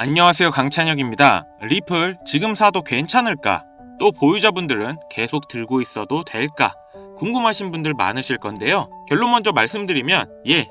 안녕하세요, 강찬혁입니다. 리플 지금 사도 괜찮을까? 또 보유자분들은 계속 들고 있어도 될까? 궁금하신 분들 많으실 건데요. 결론 먼저 말씀드리면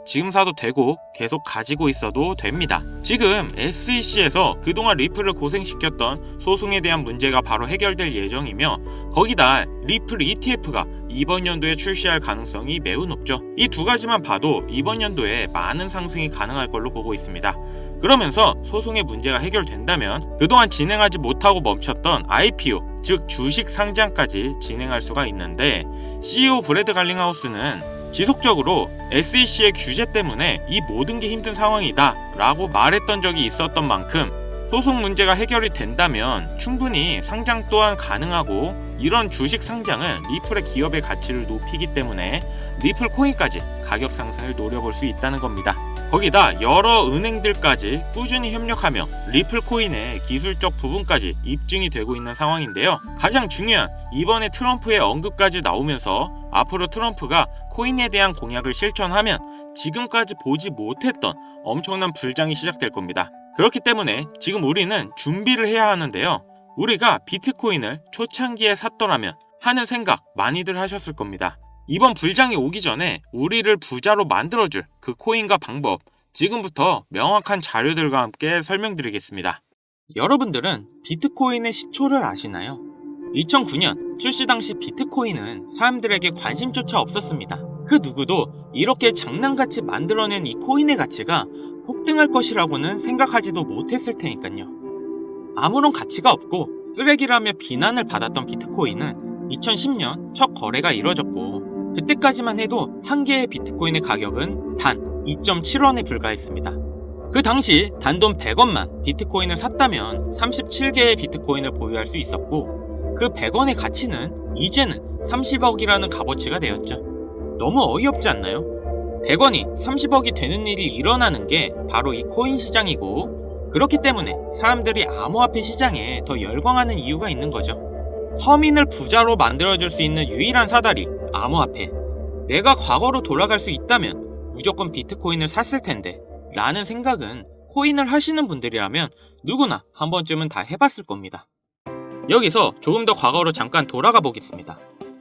지금 사도 되고 계속 가지고 있어도 됩니다. 지금 SEC에서 그동안 리플을 고생시켰던 소송에 대한 문제가 바로 해결될 예정이며, 거기다 리플 ETF가 이번 연도에 출시할 가능성이 매우 높죠. 이 두 가지만 봐도 이번 연도에 많은 상승이 가능할 걸로 보고 있습니다. 그러면서 소송의 문제가 해결된다면 그동안 진행하지 못하고 멈췄던 IPO, 즉 주식 상장까지 진행할 수가 있는데, CEO 브래드 갈링하우스는 지속적으로 SEC의 규제 때문에 이 모든 게 힘든 상황이다 라고 말했던 적이 있었던 만큼, 소송 문제가 해결이 된다면 충분히 상장 또한 가능하고, 이런 주식 상장은 리플의 기업의 가치를 높이기 때문에 리플 코인까지 가격 상승을 노려볼 수 있다는 겁니다. 거기다 여러 은행들까지 꾸준히 협력하며 리플 코인의 기술적 부분까지 입증이 되고 있는 상황인데요. 가장 중요한, 이번에 트럼프의 언급까지 나오면서 앞으로 트럼프가 코인에 대한 공약을 실천하면 지금까지 보지 못했던 엄청난 불장이 시작될 겁니다. 그렇기 때문에 지금 우리는 준비를 해야 하는데요. 우리가 비트코인을 초창기에 샀더라면 하는 생각 많이들 하셨을 겁니다. 이번 불장이 오기 전에 우리를 부자로 만들어줄 그 코인과 방법, 지금부터 명확한 자료들과 함께 설명드리겠습니다. 여러분들은 비트코인의 시초를 아시나요? 2009년 출시 당시 비트코인은 사람들에게 관심조차 없었습니다. 그 누구도 이렇게 장난같이 만들어낸 이 코인의 가치가 폭등할 것이라고는 생각하지도 못했을 테니까요. 아무런 가치가 없고 쓰레기라며 비난을 받았던 비트코인은 2010년 첫 거래가 이뤄졌고, 그때까지만 해도 한 개의 비트코인의 가격은 단 2.7원에 불과했습니다. 그 당시 단돈 100원만 비트코인을 샀다면 37개의 비트코인을 보유할 수 있었고, 그 100원의 가치는 이제는 30억이라는 값어치가 되었죠. 너무 어이없지 않나요? 100원이 30억이 되는 일이 일어나는 게 바로 이 코인 시장이고, 그렇기 때문에 사람들이 암호화폐 시장에 더 열광하는 이유가 있는 거죠. 서민을 부자로 만들어줄 수 있는 유일한 사다리, 암호화폐. 내가 과거로 돌아갈 수 있다면 무조건 비트코인을 샀을 텐데 라는 생각은 코인을 하시는 분들이라면 누구나 한 번쯤은 다 해봤을 겁니다. 여기서 조금 더 과거로 잠깐 돌아가 보겠습니다.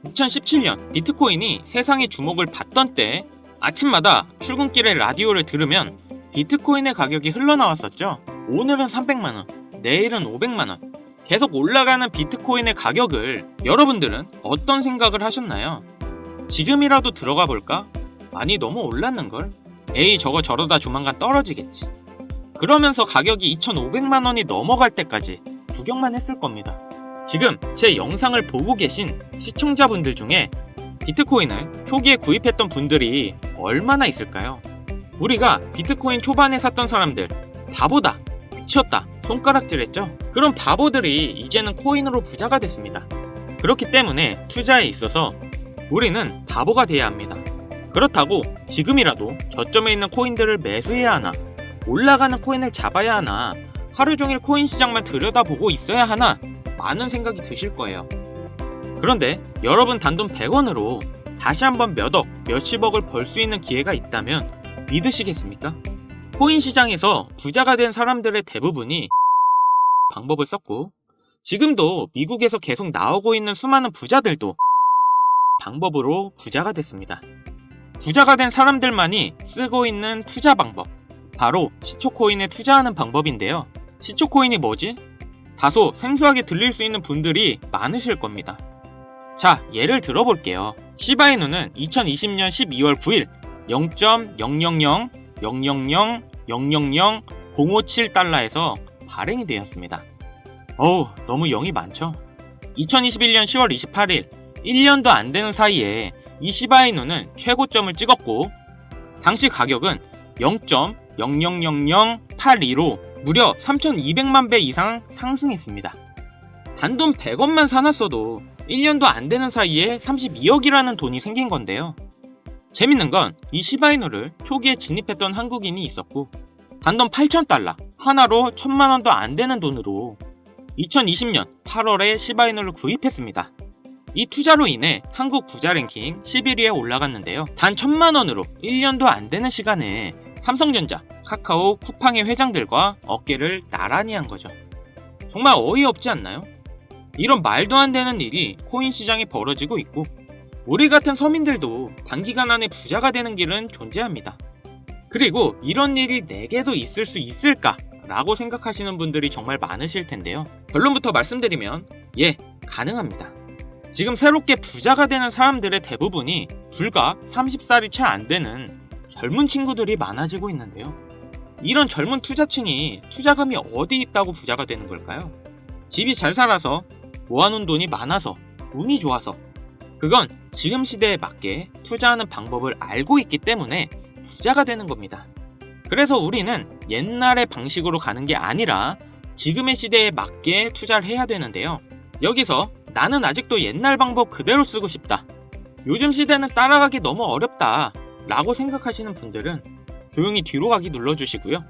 2017년 비트코인이 세상의 주목을 받던 때, 아침마다 출근길에 라디오를 들으면 비트코인의 가격이 흘러나왔었죠. 오늘은 300만원, 내일은 500만원. 계속 올라가는 비트코인의 가격을 여러분들은 어떤 생각을 하셨나요? 지금이라도 들어가 볼까? 아니, 너무 올랐는걸? 에이, 저거 저러다 조만간 떨어지겠지. 그러면서 가격이 2,500만원이 넘어갈 때까지 구경만 했을 겁니다. 지금 제 영상을 보고 계신 시청자분들 중에 비트코인을 초기에 구입했던 분들이 얼마나 있을까요? 우리가 비트코인 초반에 샀던 사람들, 바보다, 미쳤다, 손가락질했죠? 그런 바보들이 이제는 코인으로 부자가 됐습니다. 그렇기 때문에 투자에 있어서 우리는 바보가 돼야 합니다. 그렇다고 지금이라도 저점에 있는 코인들을 매수해야 하나, 올라가는 코인을 잡아야 하나, 하루 종일 코인 시장만 들여다보고 있어야 하나, 많은 생각이 드실 거예요. 그런데 여러분 단돈 100원으로 다시 한번 몇억, 몇십억을 벌 수 있는 기회가 있다면 믿으시겠습니까? 코인 시장에서 부자가 된 사람들의 대부분이 방법을 썼고, 지금도 미국에서 계속 나오고 있는 수많은 부자들도 방법으로 부자가 됐습니다. 부자가 된 사람들만이 쓰고 있는 투자 방법, 바로 시초코인에 투자하는 방법인데요. 시초코인이 뭐지? 다소 생소하게 들릴 수 있는 분들이 많으실 겁니다. 자, 예를 들어볼게요. 시바이누는 2020년 12월 9일 0.000000000057달러에서 발행이 되었습니다. 어우, 너무 0이 많죠? 2021년 10월 28일 1년도 안 되는 사이에 이 시바이누는 최고점을 찍었고, 당시 가격은 0.000082로 무려 3,200만 배 이상 상승했습니다. 단돈 100원만 사놨어도 1년도 안 되는 사이에 32억이라는 돈이 생긴 건데요. 재밌는 건 이 시바이누를 초기에 진입했던 한국인이 있었고, 단돈 8,000달러, 하나로 1,000만원도 안 되는 돈으로 2020년 8월에 시바이누를 구입했습니다. 이 투자로 인해 한국 부자 랭킹 11위에 올라갔는데요. 단 1,000만원으로 1년도 안 되는 시간에 삼성전자, 카카오, 쿠팡의 회장들과 어깨를 나란히 한 거죠. 정말 어이없지 않나요? 이런 말도 안 되는 일이 코인 시장에 벌어지고 있고 우리 같은 서민들도 단기간 안에 부자가 되는 길은 존재합니다. 그리고 이런 일이 내게도 있을 수 있을까? 라고 생각하시는 분들이 정말 많으실 텐데요. 결론부터 말씀드리면 예, 가능합니다. 지금 새롭게 부자가 되는 사람들의 대부분이 불과 30살이 채 안 되는 젊은 친구들이 많아지고 있는데요. 이런 젊은 투자층이 투자금이 어디 있다고 부자가 되는 걸까요? 집이 잘 살아서 모아놓은 돈이 많아서 운이 좋아서 그건 지금 시대에 맞게 투자하는 방법을 알고 있기 때문에 부자가 되는 겁니다. 그래서 우리는 옛날의 방식으로 가는 게 아니라 지금의 시대에 맞게 투자를 해야 되는데요. 여기서 나는 아직도 옛날 방법 그대로 쓰고 싶다. 요즘 시대는 따라가기 너무 어렵다. 라고 생각하시는 분들은 조용히 뒤로 가기 눌러주시고요.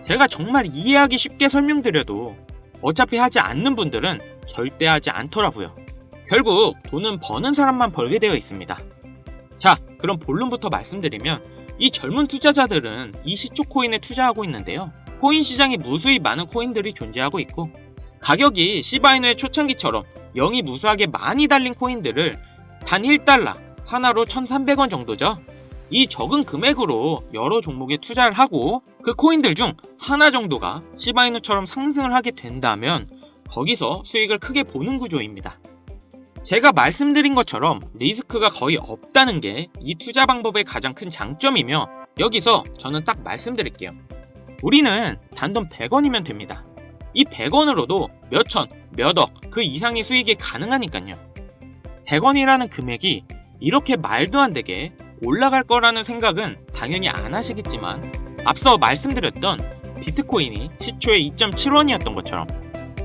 제가 정말 이해하기 쉽게 설명드려도 어차피 하지 않는 분들은 절대 하지 않더라고요. 결국 돈은 버는 사람만 벌게 되어 있습니다. 자, 그럼 본론부터 말씀드리면 이 젊은 투자자들은 이 시초 코인에 투자하고 있는데요. 코인 시장에 무수히 많은 코인들이 존재하고 있고 가격이 시바이누의 초창기처럼 영이 무수하게 많이 달린 코인들을 단 1달러, 하나로 1,300원 정도죠. 이 적은 금액으로 여러 종목에 투자를 하고 그 코인들 중 하나 정도가 시바이누처럼 상승을 하게 된다면 거기서 수익을 크게 보는 구조입니다. 제가 말씀드린 것처럼 리스크가 거의 없다는 게 이 투자 방법의 가장 큰 장점이며 여기서 저는 딱 말씀드릴게요. 우리는 단돈 100원이면 됩니다. 이 100원으로도 몇천, 몇억 그 이상의 수익이 가능하니까요. 100원이라는 금액이 이렇게 말도 안 되게 올라갈 거라는 생각은 당연히 안 하시겠지만 앞서 말씀드렸던 비트코인이 시초에 2.7원이었던 것처럼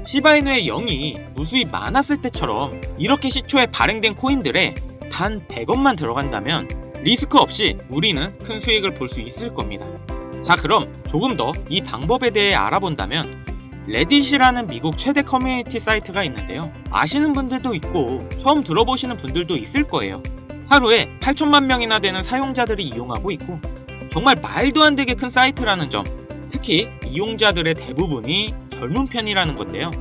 시바이누의 영이 무수히 많았을 때처럼 이렇게 시초에 발행된 코인들에 단 100원만 들어간다면 리스크 없이 우리는 큰 수익을 볼 수 있을 겁니다. 자, 그럼 조금 더 이 방법에 대해 알아본다면 레딧이라는 미국 최대 커뮤니티 사이트가 있는데요. 아시는 분들도 있고 처음 들어보시는 분들도 있을 거예요. 하루에 8천만 명이나 되는 사용자들이 이용하고 있고 정말 말도 안 되게 큰 사이트라는 점, 특히 이용자들의 대부분이 젊은 편이라는 건데요.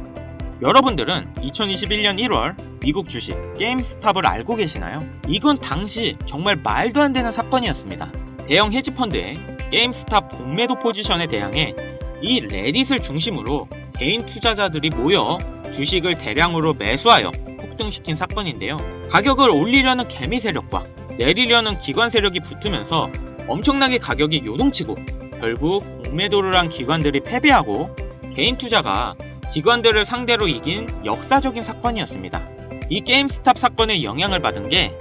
여러분들은 2021년 1월 미국 주식 게임스탑을 알고 계시나요? 이건 당시 정말 말도 안 되는 사건이었습니다. 대형 헤지펀드의 게임스탑 공매도 포지션에 대항해 이 레딧을 중심으로 개인 투자자들이 모여 주식을 대량으로 매수하여 폭등시킨 사건인데요. 가격을 올리려는 개미 세력과 내리려는 기관 세력이 붙으면서 엄청나게 가격이 요동치고 결국 공매도를 한 기관들이 패배하고 개인 투자가 기관들을 상대로 이긴 역사적인 사건이었습니다. 이 게임스탑 사건의 영향을 받은 게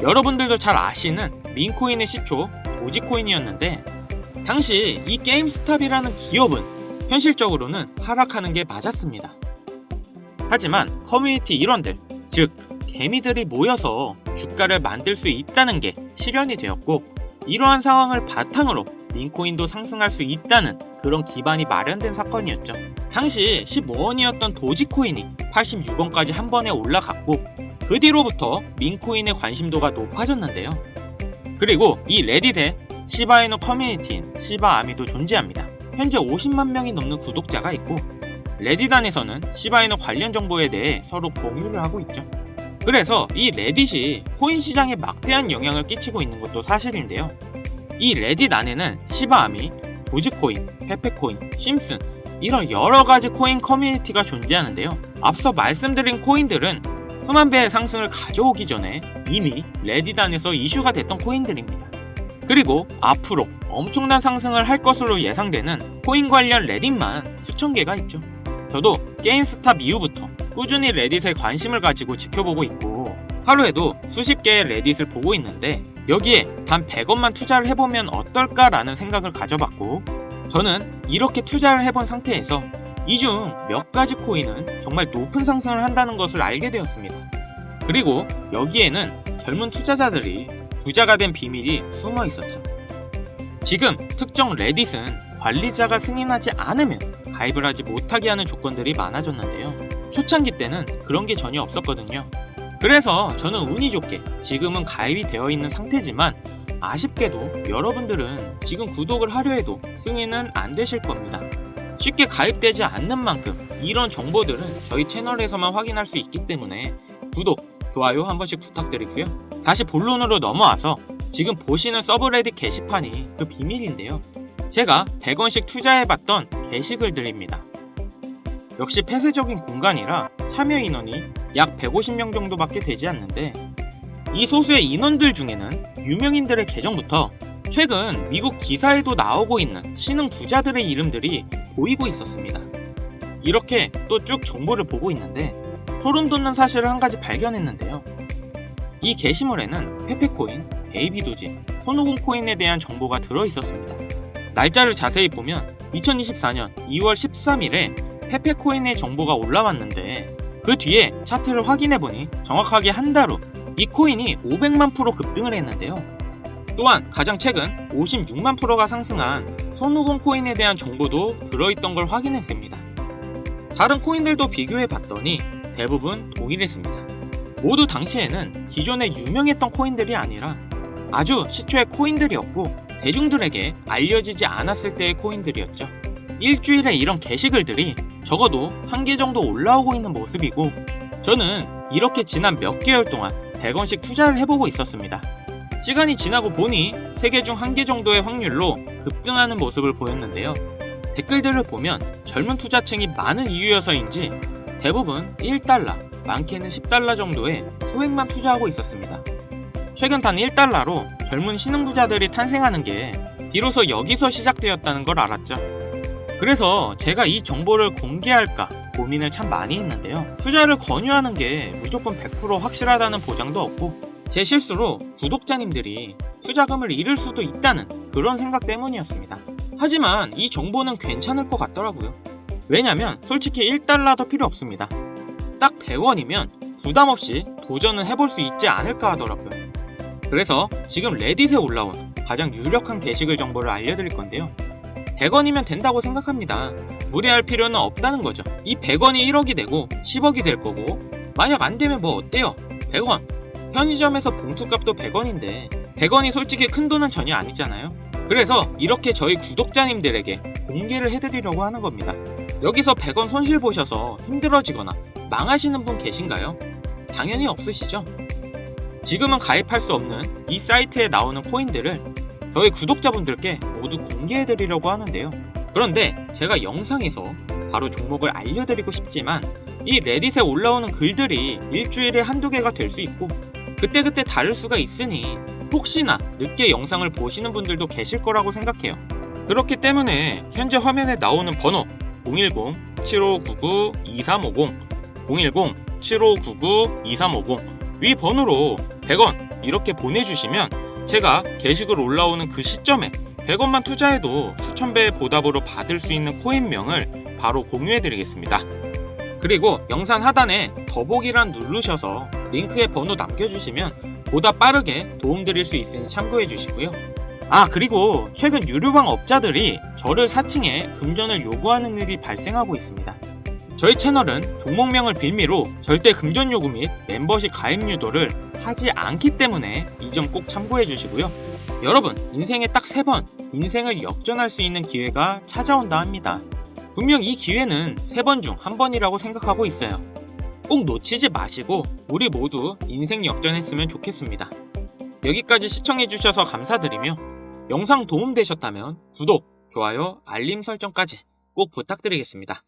여러분들도 잘 아시는 민코인의 시초 도지코인이었는데 당시 이 게임스탑이라는 기업은 현실적으로는 하락하는 게 맞았습니다. 하지만 커뮤니티 일원들, 즉 개미들이 모여서 주가를 만들 수 있다는 게 실현이 되었고 이러한 상황을 바탕으로 민코인도 상승할 수 있다는 그런 기반이 마련된 사건이었죠. 당시 15원이었던 도지코인이 86원까지 한 번에 올라갔고 그 뒤로부터 민코인의 관심도가 높아졌는데요. 그리고 이 레딧에 시바이누 커뮤니티인 시바아미도 존재합니다. 현재 50만 명이 넘는 구독자가 있고 레딧 안에서는 시바이누 관련 정보에 대해 서로 공유를 하고 있죠. 그래서 이 레딧이 코인 시장에 막대한 영향을 끼치고 있는 것도 사실인데요. 이 레딧 안에는 시바아미, 도지코인, 페페코인, 심슨 이런 여러가지 코인 커뮤니티가 존재하는데요. 앞서 말씀드린 코인들은 수만 배의 상승을 가져오기 전에 이미 레딧 안에서 이슈가 됐던 코인들입니다. 그리고 앞으로 엄청난 상승을 할 것으로 예상되는 코인 관련 레딧만 수천 개가 있죠. 저도 게임스탑 이후부터 꾸준히 레딧에 관심을 가지고 지켜보고 있고 하루에도 수십 개의 레딧을 보고 있는데 여기에 단 100원만 투자를 해보면 어떨까라는 생각을 가져봤고 저는 이렇게 투자를 해본 상태에서 이 중 몇 가지 코인은 정말 높은 상승을 한다는 것을 알게 되었습니다. 그리고 여기에는 젊은 투자자들이 부자가 된 비밀이 숨어 있었죠. 지금 특정 레딧은 관리자가 승인하지 않으면 가입을 하지 못하게 하는 조건들이 많아졌는데요. 초창기 때는 그런 게 전혀 없었거든요. 그래서 저는 운이 좋게 지금은 가입이 되어 있는 상태지만 아쉽게도 여러분들은 지금 구독을 하려 해도 승인은 안 되실 겁니다. 쉽게 가입되지 않는 만큼 이런 정보들은 저희 채널에서만 확인할 수 있기 때문에 구독, 좋아요 한 번씩 부탁드리고요. 다시 본론으로 넘어와서 지금 보시는 서브레딧 게시판이 그 비밀인데요. 제가 100원씩 투자해봤던 게시글들입니다. 역시 폐쇄적인 공간이라 참여 인원이 약 150명 정도밖에 되지 않는데, 이 소수의 인원들 중에는 유명인들의 계정부터 최근 미국 기사에도 나오고 있는 신흥 부자들의 이름들이 보이고 있었습니다. 이렇게 또 쭉 정보를 보고 있는데 소름 돋는 사실을 한 가지 발견했는데요. 이 게시물에는 페페코인, 베이비도지, 손오공 코인에 대한 정보가 들어있었습니다. 날짜를 자세히 보면 2024년 2월 13일에 페페코인의 정보가 올라왔는데, 그 뒤에 차트를 확인해보니 정확하게 한 달 후 이 코인이 500만 프로 급등을 했는데요. 또한 가장 최근 56만 프로가 상승한 손오공 코인에 대한 정보도 들어있던 걸 확인했습니다. 다른 코인들도 비교해봤더니 대부분 동일했습니다. 모두 당시에는 기존에 유명했던 코인들이 아니라 아주 시초의 코인들이었고 대중들에게 알려지지 않았을 때의 코인들이었죠. 일주일에 이런 게시글들이 적어도 한 개 정도 올라오고 있는 모습이고, 저는 이렇게 지난 몇 개월 동안 100원씩 투자를 해보고 있었습니다. 시간이 지나고 보니 3개 중 1개 정도의 확률로 급등하는 모습을 보였는데요. 댓글들을 보면 젊은 투자층이 많은 이유여서인지 대부분 1달러, 많게는 10달러 정도의 소액만 투자하고 있었습니다. 최근 단 1달러로 젊은 신흥부자들이 탄생하는 게 비로소 여기서 시작되었다는 걸 알았죠. 그래서 제가 이 정보를 공개할까 고민을 참 많이 했는데요. 투자를 권유하는 게 무조건 100% 확실하다는 보장도 없고, 제 실수로 구독자님들이 투자금을 잃을 수도 있다는 그런 생각 때문이었습니다. 하지만 이 정보는 괜찮을 것 같더라고요. 왜냐면 솔직히 1달러도 필요 없습니다. 딱 100원이면 부담없이 도전은 해볼 수 있지 않을까 하더라고요. 그래서 지금 레딧에 올라온 가장 유력한 게시글 정보를 알려드릴 건데요. 100원이면 된다고 생각합니다. 무리할 필요는 없다는 거죠. 이 100원이 1억이 되고 10억이 될 거고, 만약 안 되면 뭐 어때요? 100원. 편의점에서 봉투값도 100원인데 100원이 솔직히 큰 돈은 전혀 아니잖아요. 그래서 이렇게 저희 구독자님들에게 공개를 해드리려고 하는 겁니다. 여기서 100원 손실 보셔서 힘들어지거나 망하시는 분 계신가요? 당연히 없으시죠? 지금은 가입할 수 없는 이 사이트에 나오는 코인들을 저희 구독자분들께 모두 공개해드리려고 하는데요. 그런데 제가 영상에서 바로 종목을 알려드리고 싶지만 이 레딧에 올라오는 글들이 일주일에 한두 개가 될 수 있고 그때그때 다를 수가 있으니 혹시나 늦게 영상을 보시는 분들도 계실 거라고 생각해요. 그렇기 때문에 현재 화면에 나오는 번호 010-7599-2350, 010-7599-2350 위 번호로 100원 이렇게 보내주시면 제가 게시글 올라오는 그 시점에 100원만 투자해도 수천 배의 보답으로 받을 수 있는 코인명을 바로 공유해드리겠습니다. 그리고 영상 하단에 더보기란 누르셔서 링크에 번호 남겨주시면 보다 빠르게 도움드릴 수 있으니 참고해주시고요. 그리고 최근 유료방 업자들이 저를 사칭해 금전을 요구하는 일이 발생하고 있습니다. 저희 채널은 종목명을 빌미로 절대 금전 요구 및 멤버십 가입 유도를 하지 않기 때문에 이 점 꼭 참고해 주시고요. 여러분, 인생에 딱 3번 인생을 역전할 수 있는 기회가 찾아온다 합니다. 분명 이 기회는 3번 중 1번이라고 생각하고 있어요. 꼭 놓치지 마시고 우리 모두 인생 역전했으면 좋겠습니다. 여기까지 시청해 주셔서 감사드리며 영상 도움되셨다면 구독, 좋아요, 알림 설정까지 꼭 부탁드리겠습니다.